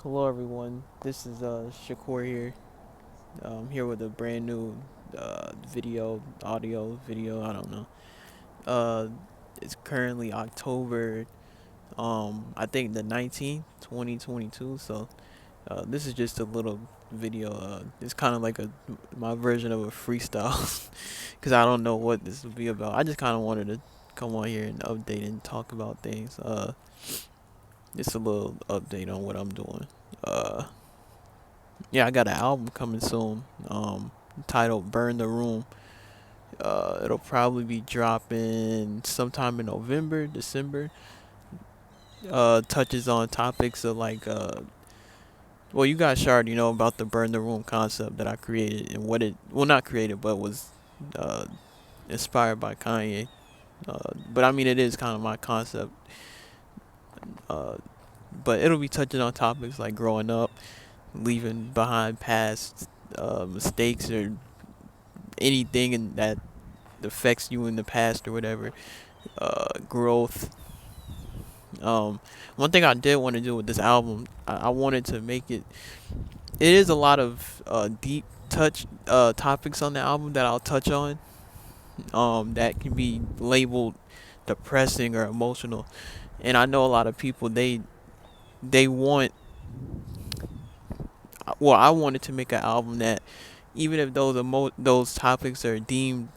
Hello everyone, this is Shakur here. Here with a brand new video, I don't know. Uh, it's currently October, I think the 19th, 2022. So this is just a little video. It's kind of like my version of a freestyle, because I don't know what this will be about. I just kind of wanted to come on here and update and talk about things. Just a little update on what I'm doing. Uh, Yeah, I got an album coming soon. Titled "Burn the Room." It'll probably be dropping sometime in November, December. Touches on topics of well, you guys should already know about the "Burn the Room" concept that I created and well, not created, but was uh inspired by Kanye. But I mean, it is kind of my concept. Uh, but it'll be touching on topics like growing up, leaving behind past mistakes or anything that affects you in the past or whatever. Growth. One thing I did want to do with this album, I wanted to make it. It is a lot of deep touch topics on the album that I'll touch on. That can be labeled depressing or emotional, and I know a lot of people they want. Well, I wanted to make an album that even if those topics are deemed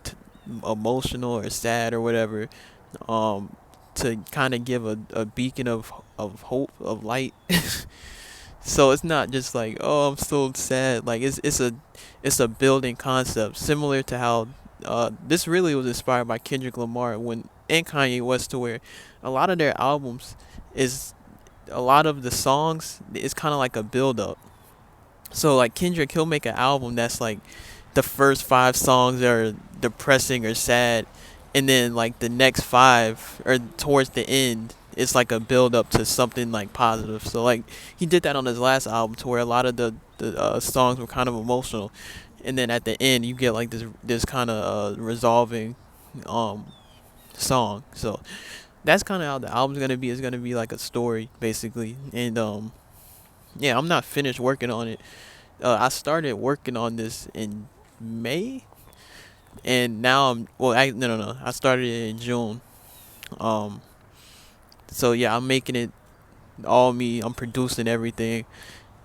emotional or sad or whatever, um, to kind of give a beacon of hope, of light. So it's not just like, oh, I'm so sad. Like it's a building concept similar to how this really was inspired by Kendrick Lamar when and Kanye West, to where a lot of their albums is a lot of the songs is kind of like a build up. So like Kendrick, he'll make an album that's like the first five songs are depressing or sad, and then like the next five or towards the end, it's like a build up to something like positive. So like he did that on his last album, to where a lot of the songs were kind of emotional, and then at the end you get like this kind of resolving um song. So that's kind of how the album's gonna be. It's gonna be like a story basically, and yeah, I'm not finished working on it. I started working on this in May, and now no. I started it in June. Um, so yeah, I'm making it all me. I'm producing everything.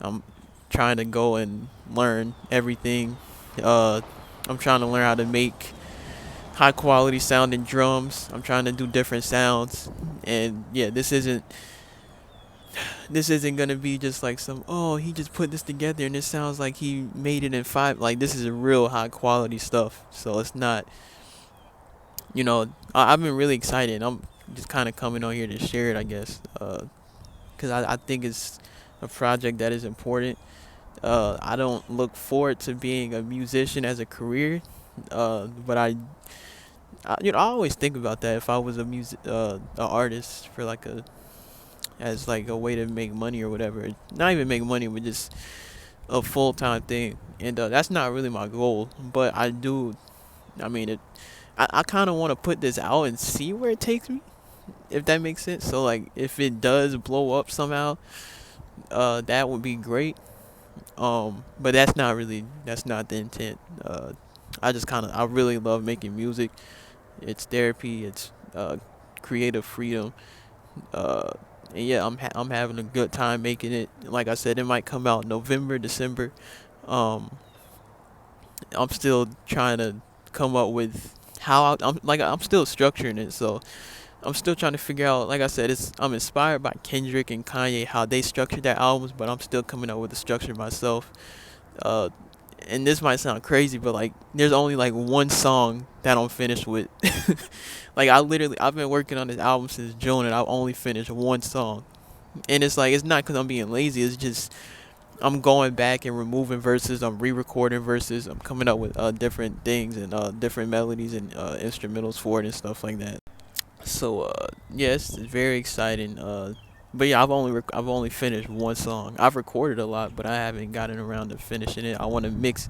I'm trying to go and learn everything. Uh, I'm trying to learn how to make high quality sounding drums. I'm trying to do different sounds, and yeah, this isn't gonna be just like some, oh, he just put this together and it sounds like he made it in five. Like, this is a real high quality stuff, so it's not, I've been really excited. I'm just kind of coming on here to share it, I guess, because I think it's a project that is important. I don't look forward to being a musician as a career, but I always think about that if I was an artist for like as like a way to make money or whatever. Not even make money, but just a full time thing. And that's not really my goal. But I do. I mean, I kind of want to put this out and see where it takes me, if that makes sense. So like, if it does blow up somehow, that would be great. But that's not the intent. I really love making music. It's therapy. It's creative freedom. Uh, and yeah, I'm having a good time making it. Like I said, it might come out November, December. Um, I'm still trying to come up with I'm still structuring it. So I'm still trying to figure out. Like I said, I'm inspired by Kendrick and Kanye, how they structured their albums, but I'm still coming up with the structure myself. Uh, and this might sound crazy, but like there's only like one song that I'm finished with. Like I've been working on this album since June, and I've only finished one song. And it's like, it's not because I'm being lazy. It's just I'm going back and removing verses. I'm re-recording verses. I'm coming up with different things and different melodies and instrumentals for it and stuff like that. So yeah, it's very exciting. But yeah, I've only finished one song. I've recorded a lot, but I haven't gotten around to finishing it. I want to mix.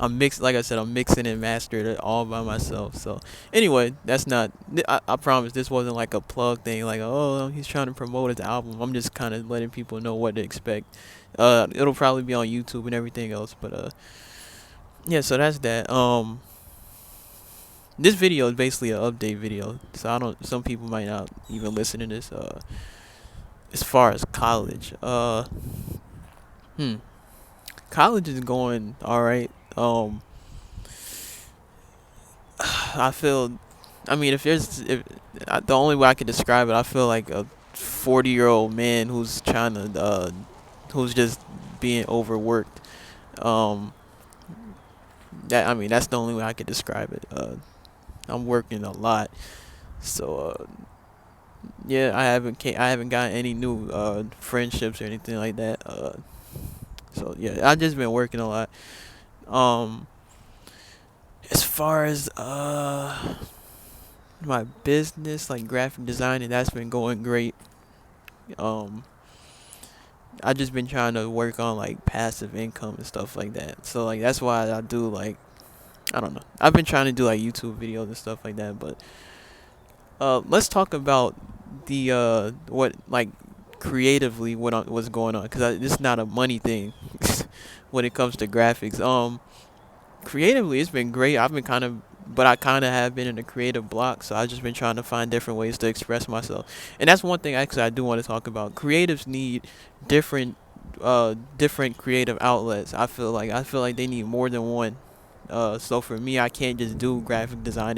Like I said, I'm mixing and mastering it all by myself. So anyway, that's not. I promise this wasn't like a plug thing. Like, oh, he's trying to promote his album. I'm just kind of letting people know what to expect. It'll probably be on YouTube and everything else. But yeah. So that's that. This video is basically an update video. So I don't. Some people might not even listen to this. As far as college, hmm, college is going all right. I feel, I mean, if the only way I could describe it, I feel like a 40-year-old man who's trying to, who's just being overworked. Um, that I mean, that's the only way I could describe it. I'm working a lot, so yeah, I haven't got any new friendships or anything like that. So yeah, I've just been working a lot. Um, as far as my business, like graphic designing, that's been going great. Um, I just been trying to work on like passive income and stuff like that. So like that's why I do like, I don't know. I've been trying to do like YouTube videos and stuff like that. But let's talk about the what like creatively what's going on, because this is not a money thing when it comes to graphics. Creatively it's been great. But I kind of have been in a creative block, so I've just been trying to find different ways to express myself. And that's one thing actually I do want to talk about. Creatives need different different creative outlets. I feel like they need more than one. So for me, I can't just do graphic design.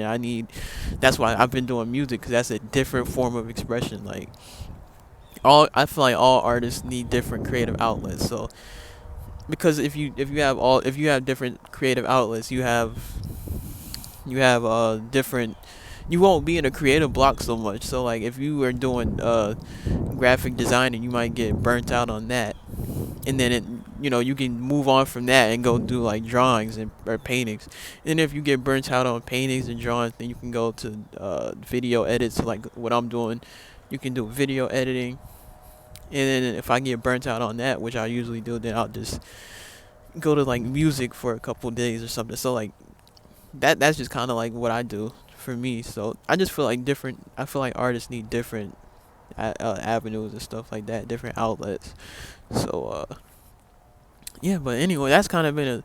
That's why I've been doing music, because that's a different form of expression. Like I feel like all artists need different creative outlets. So because if you have different creative outlets, you have different, you won't be in a creative block so much. So like if you are doing graphic design, and you might get burnt out on that, and then you can move on from that and go do like drawings and or paintings. And if you get burnt out on paintings and drawings, then you can go to video edits, like what I'm doing. You can do video editing. And then if I get burnt out on that, which I usually do, then I'll just go to like music for a couple days or something. So like that's just kind of like what I do for me. So I just feel like I feel like artists need different avenues and stuff like that, different outlets. So yeah, but anyway, that's kind of been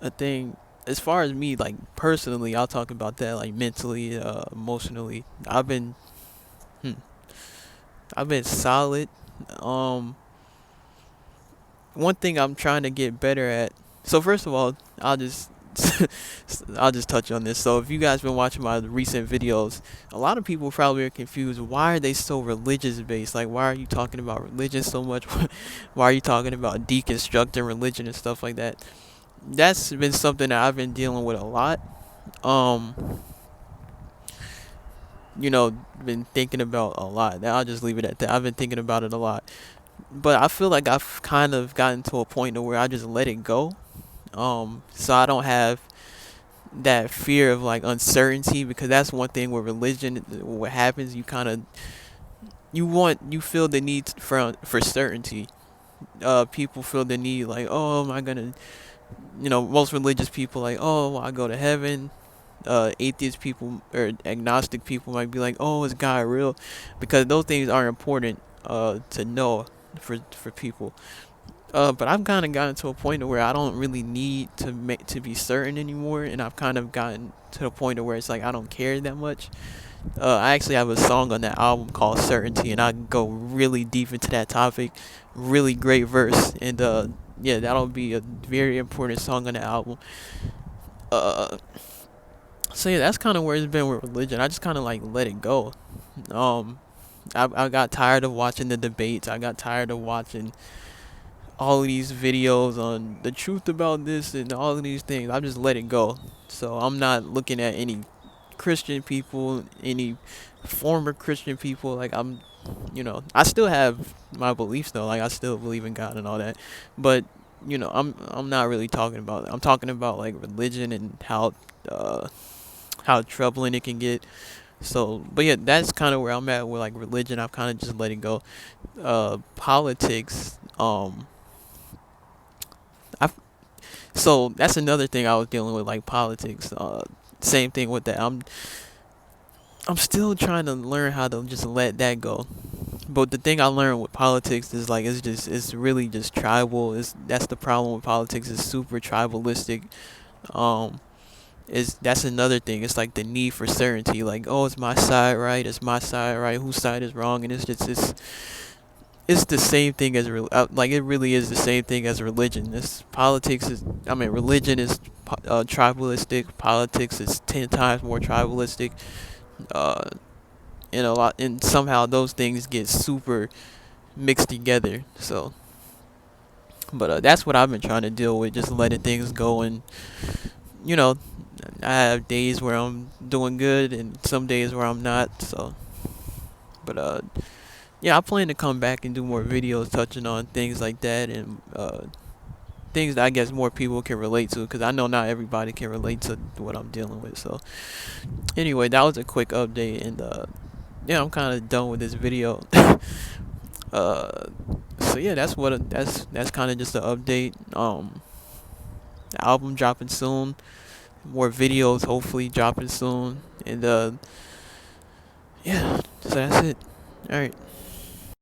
a thing. As far as me, like personally, I'll talk about that, like mentally, emotionally. Hmm, I've been solid. Um, One thing I'm trying to get better at. So first of all, I'll just touch on this. So if you guys been watching my recent videos, a lot of people probably are confused. Why are they so religious based? Like, why are you talking about religion so much? Why are you talking about deconstructing religion and stuff like that? That's been something that I've been dealing with a lot. Um, been thinking about a lot. I'll just leave it at that. I've been thinking about it a lot. But I feel like I've kind of gotten to a point where I just let it go. So I don't have that fear of like uncertainty, because that's one thing with religion. What happens, you feel the need for certainty. People feel the need, like, oh, am I gonna, most religious people, like, oh, will I go to heaven? Atheist people or agnostic people might be like, oh, is God real? Because those things are important to know for people. But I've kind of gotten to a point where I don't really need to be certain anymore, and I've kind of gotten to the point where it's like I don't care that much. I actually have a song on that album called "Certainty," and I go really deep into that topic. Really great verse, and yeah, that'll be a very important song on the album. Uh, so yeah, that's kind of where it's been with religion. I just kind of like let it go. Um, I got tired of watching the debates. I got tired of watching all of these videos on the truth about this and all of these things. I just let it go. So I'm not looking at any Christian people, any former Christian people. Like I still have my beliefs though. Like I still believe in God and all that. But I'm not really talking about that. I'm talking about like religion and how troubling it can get. So, but yeah, that's kind of where I'm at with like religion. I've kind of just let it go. Politics. I So that's another thing I was dealing with, like politics. Same thing with that. I'm still trying to learn how to just let that go. But the thing I learned with politics is like it's really just tribal. Is That's the problem with politics. It's super tribalistic. Um, is That's another thing. It's like the need for certainty. Like, oh, it's my side right. It's my side right. Whose side is wrong? And it's the same thing as like it really is the same thing as religion. This politics is I mean religion is tribalistic. Politics is 10 times more tribalistic. Uh, and somehow those things get super mixed together. So, but that's what I've been trying to deal with, just letting things go. And you know, I have days where I'm doing good and some days where I'm not. So, but yeah, I plan to come back and do more videos touching on things like that and things that I guess more people can relate to, because I know not everybody can relate to what I'm dealing with. So anyway, that was a quick update, and yeah, I'm kind of done with this video. uh, so yeah, that's kind of just an update. The album dropping soon, more videos hopefully dropping soon, and yeah, so that's it. All right.